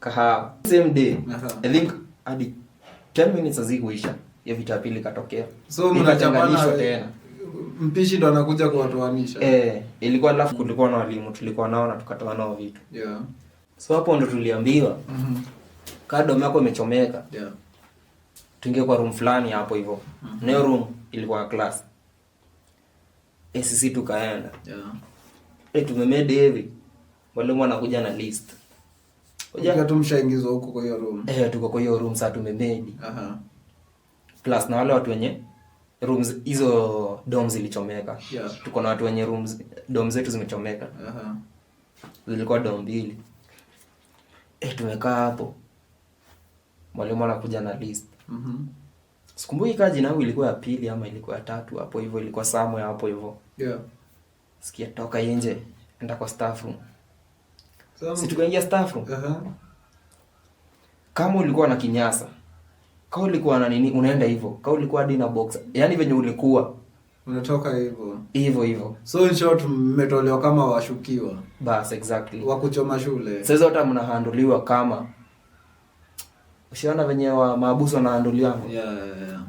kahawa. Same day. I think hadi 10 minutes hazikuisha. Hiyo vita pili katokea. So mnachanganishwa tena. Mpishi ndo anakuja kuwatoanisha. Ilikuwa alafu kulikuwa na walimu tulikuwa nao na tukatoa nao vitu. Yeah. So hapo ndo tuliambiwa. Kado yako imechomeka. Yeah. Tuingie kwa room fulani hapo hivyo. Nayo room ilikuwa class. Sisi tukaenda. Yeah. Tumemade hivi. Mwalimu anakuja na list. Hoja tumshaingizwa huko kwa hiyo room. Tuko kwa hiyo room sasa tumemade. Plus na wale watu wenye rooms hizo dorms zilichomeka. Yeah. Tuko na watu wenye dorms zetu zimechomeka. Zilikuwa dorm 2. Tumekaa hapo. Mwalimu anakuja na list. Sikumbuki kama jina langu ilikuwa ya pili ama ilikuwa ya tatu hapo hivyo, ilikuwa somewhere hapo hivyo. Yeah. Sikia toka nje, enda kwa staff room. Si tukaingia staff room. Kama ulikuwa na kinyasa, kama ulikuwa na nini unaenda hivyo. Kama ulikuwa hadi na boxer, yani venye ulikuwa unatoka hivyo. Hivyo. So in short mmetolewa kama washukiwa. Bas exactly. Wa kuchoma shule. Sasa hata mnahandoliwa kama ushaona venye wa maabusu wanahandoliwa. Yeah.